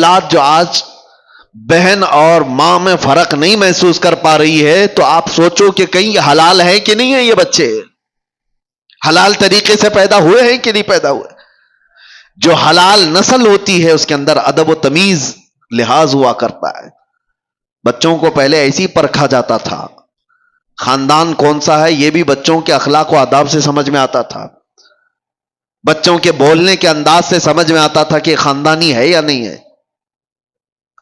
اولاد جو آج بہن اور ماں میں فرق نہیں محسوس کر پا رہی ہے تو آپ سوچو کہ کہیں یہ حلال ہے کہ نہیں ہے، یہ بچے حلال طریقے سے پیدا ہوئے ہیں کہ نہیں پیدا ہوئے۔ جو حلال نسل ہوتی ہے اس کے اندر ادب و تمیز لحاظ ہوا کرتا ہے۔ بچوں کو پہلے ایسی پرکھا جاتا تھا، خاندان کون سا ہے یہ بھی بچوں کے اخلاق و آداب سے سمجھ میں آتا تھا، بچوں کے بولنے کے انداز سے سمجھ میں آتا تھا کہ خاندانی ہے یا نہیں ہے۔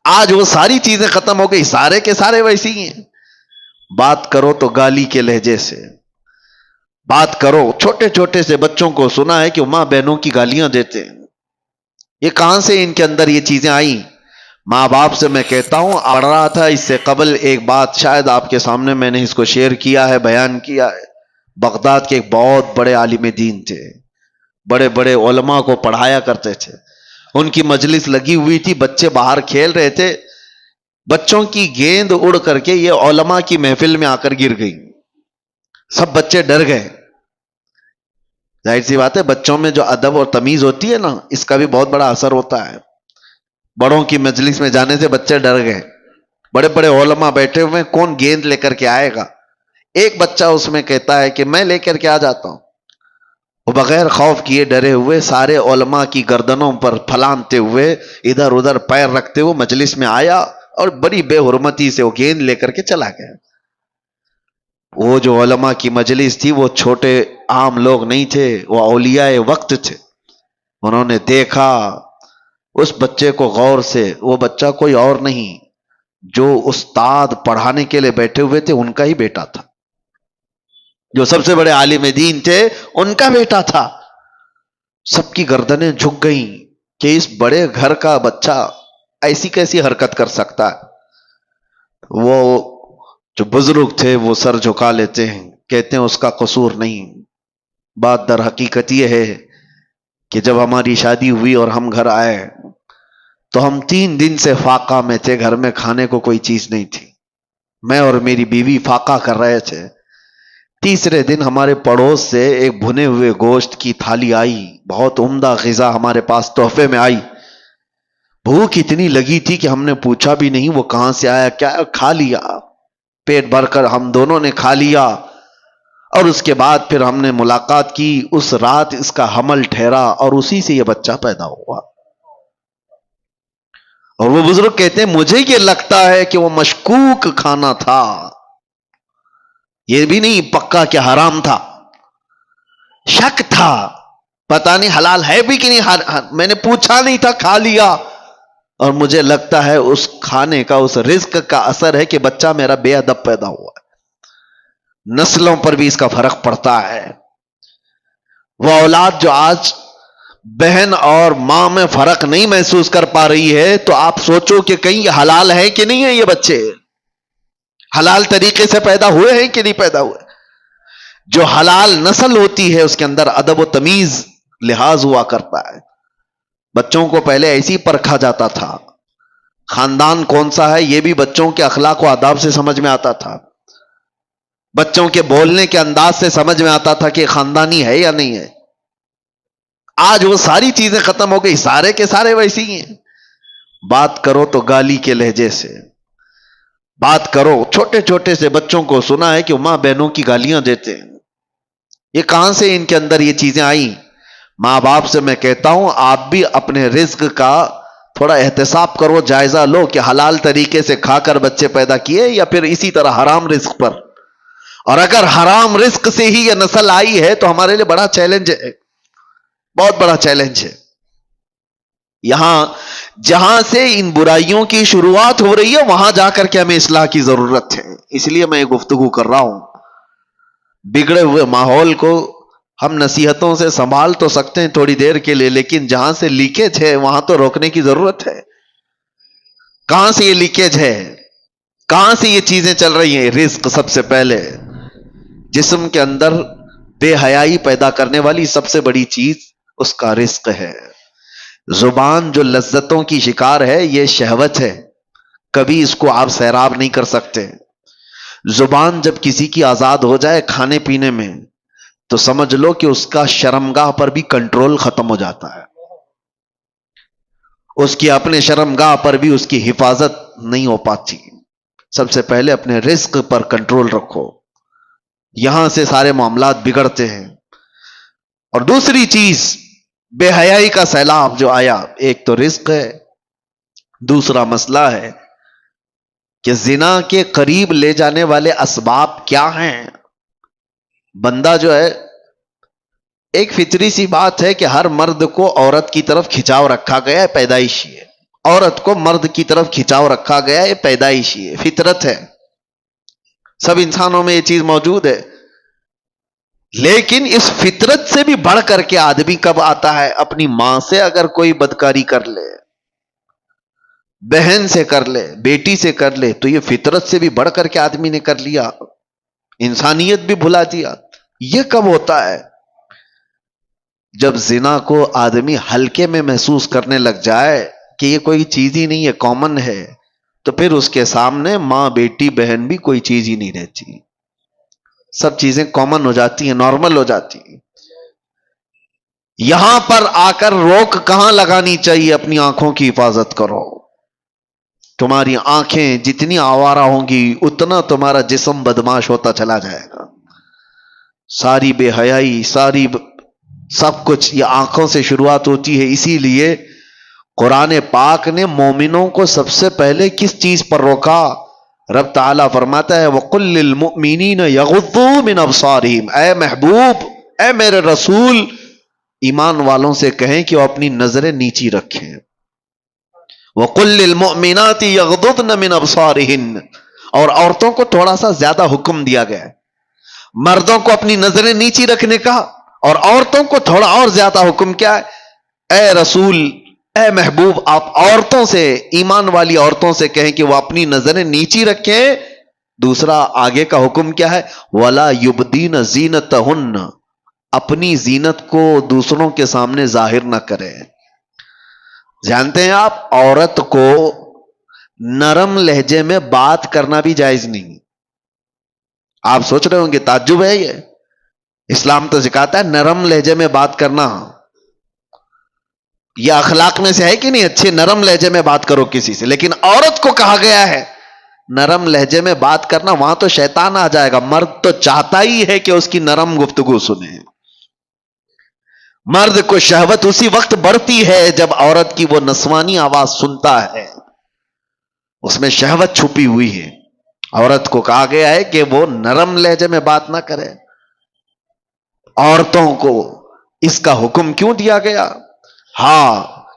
آج وہ ساری چیزیں ختم ہو گئی، سارے کے سارے ویسے ہی ہیں۔ بات کرو تو گالی کے لہجے سے بات کرو، چھوٹے چھوٹے سے بچوں کو سنا ہے کہ ماں بہنوں کی گالیاں دیتے ہیں۔ یہ کہاں سے ان کے اندر یہ چیزیں آئیں؟ ماں باپ سے میں کہتا ہوں، پڑھ رہا تھا اس سے قبل ایک بات، شاید آپ کے سامنے میں نے اس کو شیئر کیا ہے، بیان کیا ہے۔ بغداد کے ایک بہت بڑے عالم دین تھے، بڑے بڑے علماء کو پڑھایا کرتے تھے، ان کی مجلس لگی ہوئی تھی، بچے باہر کھیل رہے تھے، بچوں کی گیند اڑ کر کے یہ علماء کی محفل میں آ کر گر گئی، سب بچے ڈر گئے۔ ظاہر سی بات ہے، بچوں میں جو ادب اور تمیز ہوتی ہے نا، اس کا بھی بہت بڑا اثر ہوتا ہے۔ بڑوں کی مجلس میں جانے سے بچے ڈر گئے، بڑے بڑے علماء بیٹھے ہوئے، کون گیند لے کر کے آئے گا؟ ایک بچہ اس میں کہتا ہے کہ میں لے کر کے آ جاتا ہوں۔ وہ بغیر خوف کیے ڈرے ہوئے سارے علماء کی گردنوں پر پھلانتے ہوئے ادھر ادھر پیر رکھتے ہوئے مجلس میں آیا اور بڑی بے حرمتی سے وہ گیند لے کر کے چلا گیا۔ وہ جو علماء کی مجلس تھی وہ چھوٹے عام لوگ نہیں تھے، وہ اولیاء وقت تھے۔ انہوں نے دیکھا اس بچے کو غور سے، وہ بچہ کوئی اور نہیں، جو استاد پڑھانے کے لیے بیٹھے ہوئے تھے ان کا ہی بیٹا تھا، جو سب سے بڑے عالم دین تھے ان کا بیٹا تھا۔ سب کی گردنیں جھک گئیں کہ اس بڑے گھر کا بچہ ایسی کیسی حرکت کر سکتا ہے۔ وہ جو بزرگ تھے وہ سر جھکا لیتے ہیں، کہتے ہیں اس کا قصور نہیں۔ بات در حقیقت یہ ہے کہ جب ہماری شادی ہوئی اور ہم گھر آئے تو ہم 3 دن سے فاقہ میں تھے، گھر میں کھانے کو کوئی چیز نہیں تھی، میں اور میری بیوی فاقہ کر رہے تھے۔ تیسرے دن ہمارے پڑوس سے ایک بھنے ہوئے گوشت کی تھالی آئی، بہت عمدہ غذا ہمارے پاس تحفے میں آئی۔ بھوک اتنی لگی تھی کہ ہم نے پوچھا بھی نہیں وہ کہاں سے آیا، کیا کھا لیا، پیٹ بھر کر ہم دونوں نے کھا لیا۔ اور اس کے بعد پھر ہم نے ملاقات کی، اس رات اس کا حمل ٹھہرا اور اسی سے یہ بچہ پیدا ہوا۔ اور وہ بزرگ کہتے ہیں مجھے یہ لگتا ہے کہ وہ مشکوک کھانا تھا، یہ بھی نہیں پکا کہ حرام تھا، شک تھا، پتہ نہیں حلال ہے بھی کہ نہیں، میں نے پوچھا نہیں تھا، کھا لیا۔ اور مجھے لگتا ہے اس کھانے کا، اس رزق کا اثر ہے کہ بچہ میرا بے ادب پیدا ہوا ہے۔ نسلوں پر بھی اس کا فرق پڑتا ہے۔ وہ اولاد جو آج بہن اور ماں میں فرق نہیں محسوس کر پا رہی ہے تو آپ سوچو کہ کہیں یہ حلال ہے کہ نہیں ہے، یہ بچے حلال طریقے سے پیدا ہوئے ہیں کہ نہیں پیدا ہوئے۔ جو حلال نسل ہوتی ہے اس کے اندر ادب و تمیز لحاظ ہوا کرتا ہے۔ بچوں کو پہلے ایسی پرکھا جاتا تھا، خاندان کون سا ہے یہ بھی بچوں کے اخلاق و آداب سے سمجھ میں آتا تھا، بچوں کے بولنے کے انداز سے سمجھ میں آتا تھا کہ خاندانی ہے یا نہیں ہے۔ آج وہ ساری چیزیں ختم ہو گئی، سارے کے سارے ویسے ہی ہیں۔ بات کرو تو گالی کے لہجے سے بات کرو، چھوٹے چھوٹے سے بچوں کو سنا ہے کہ ماں بہنوں کی گالیاں دیتے ہیں۔ یہ کہاں سے ان کے اندر یہ چیزیں آئیں؟ ماں باپ سے میں کہتا ہوں آپ بھی اپنے رزق کا تھوڑا احتساب کرو، جائزہ لو کہ حلال طریقے سے کھا کر بچے پیدا کیے یا پھر اسی طرح حرام رزق پر۔ اور اگر حرام رزق سے ہی یہ نسل آئی ہے تو ہمارے لیے بڑا چیلنج ہے، بہت بڑا چیلنج ہے۔ یہاں جہاں سے ان برائیوں کی شروعات ہو رہی ہے وہاں جا کر کے ہمیں اصلاح کی ضرورت ہے۔ اس لیے میں یہ گفتگو کر رہا ہوں۔ بگڑے ہوئے ماحول کو ہم نصیحتوں سے سنبھال تو سکتے ہیں تھوڑی دیر کے لیے، لیکن جہاں سے لیکیج ہے وہاں تو روکنے کی ضرورت ہے۔ کہاں سے یہ لیکیج ہے، کہاں سے یہ چیزیں چل رہی ہیں؟ رزق سب سے پہلے، جسم کے اندر بے حیائی پیدا کرنے والی سب سے بڑی چیز اس کا رزق ہے۔ زبان جو لذتوں کی شکار ہے یہ شہوت ہے، کبھی اس کو آپ سیراب نہیں کر سکتے۔ زبان جب کسی کی آزاد ہو جائے کھانے پینے میں تو سمجھ لو کہ اس کا شرمگاہ پر بھی کنٹرول ختم ہو جاتا ہے، اس کی اپنے شرمگاہ پر بھی اس کی حفاظت نہیں ہو پاتی. سب سے پہلے اپنے رزق پر کنٹرول رکھو، یہاں سے سارے معاملات بگڑتے ہیں. اور دوسری چیز، بے حیائی کا سیلاب جو آیا، ایک تو رزق ہے، دوسرا مسئلہ ہے کہ زنا کے قریب لے جانے والے اسباب کیا ہیں. بندہ جو ہے، ایک فطری سی بات ہے کہ ہر مرد کو عورت کی طرف کھچاؤ رکھا گیا ہے، پیدائشی ہے. عورت کو مرد کی طرف کھچاؤ رکھا گیا ہے، پیدائشی ہے، فطرت ہے. سب انسانوں میں یہ چیز موجود ہے. لیکن اس فطرت سے بھی بڑھ کر کے آدمی کب آتا ہے؟ اپنی ماں سے اگر کوئی بدکاری کر لے، بہن سے کر لے، بیٹی سے کر لے، تو یہ فطرت سے بھی بڑھ کر کے آدمی نے کر لیا، انسانیت بھی بھلا دیا. یہ کب ہوتا ہے؟ جب زنا کو آدمی ہلکے میں محسوس کرنے لگ جائے کہ یہ کوئی چیز ہی نہیں ہے، کامن ہے، تو پھر اس کے سامنے ماں، بیٹی، بہن بھی کوئی چیز ہی نہیں رہتی. سب چیزیں کامن ہو جاتی ہیں، نارمل ہو جاتی ہیں. یہاں پر آ کر روک کہاں لگانی چاہیے؟ اپنی آنکھوں کی حفاظت کرو. تمہاری آنکھیں جتنی آوارہ ہوں گی اتنا تمہارا جسم بدماش ہوتا چلا جائے گا. ساری بے حیائی، سب کچھ یہ آنکھوں سے شروعات ہوتی ہے. اسی لیے قرآن پاک نے مومنوں کو سب سے پہلے کس چیز پر روکا؟ رب تعالیٰ فرماتا ہے وَقُلْ لِلْمُؤْمِنِينَ يَغُضُّوا مِنْ أَبْصَارِهِمْ. اے محبوب، اے میرے رسول، ایمان والوں سے کہیں کہ وہ اپنی نظریں نیچی رکھیں. وَقُلْ لِلْمُؤْمِنَاتِ يَغْضُضْنَ مِنْ أَبْصَارِهِنَّ. اور عورتوں کو تھوڑا سا زیادہ حکم دیا گیا ہے. مردوں کو اپنی نظریں نیچی رکھنے کا، اور عورتوں کو تھوڑا اور زیادہ حکم کیا ہے؟ اے رسول، اے محبوب، آپ عورتوں سے، ایمان والی عورتوں سے کہیں کہ وہ اپنی نظریں نیچی رکھیں. دوسرا آگے کا حکم کیا ہے؟ وَلَا يُبْدِينَ زِينَتَهُنَّ. اپنی زینت کو دوسروں کے سامنے ظاہر نہ کریں. جانتے ہیں آپ، عورت کو نرم لہجے میں بات کرنا بھی جائز نہیں. آپ سوچ رہے ہوں گے تعجب ہے یہ، اسلام تو سکھاتا ہے نرم لہجے میں بات کرنا. یہ اخلاق میں سے ہے کہ نہیں؟ اچھے نرم لہجے میں بات کرو کسی سے. لیکن عورت کو کہا گیا ہے نرم لہجے میں بات کرنا. وہاں تو شیطان آ جائے گا. مرد تو چاہتا ہی ہے کہ اس کی نرم گفتگو سنے. مرد کو شہوت اسی وقت بڑھتی ہے جب عورت کی وہ نسوانی آواز سنتا ہے. اس میں شہوت چھپی ہوئی ہے. عورت کو کہا گیا ہے کہ وہ نرم لہجے میں بات نہ کرے. عورتوں کو اس کا حکم کیوں دیا گیا؟ ہاں،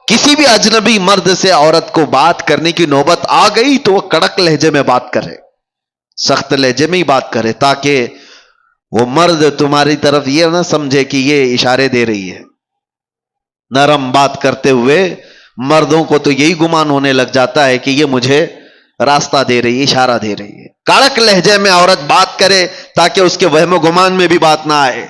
کسی بھی اجنبی مرد سے عورت کو بات کرنے کی نوبت آ گئی تو وہ کڑک لہجے میں بات کرے، سخت لہجے میں ہی بات کرے، تاکہ وہ مرد تمہاری طرف یہ نہ سمجھے کہ یہ اشارے دے رہی ہے. نرم بات کرتے ہوئے مردوں کو تو یہی گمان ہونے لگ جاتا ہے کہ یہ مجھے راستہ دے رہی ہے، اشارہ دے رہی ہے. کڑک لہجے میں عورت بات کرے تاکہ اس کے وہم و گمان میں بھی بات نہ آئے.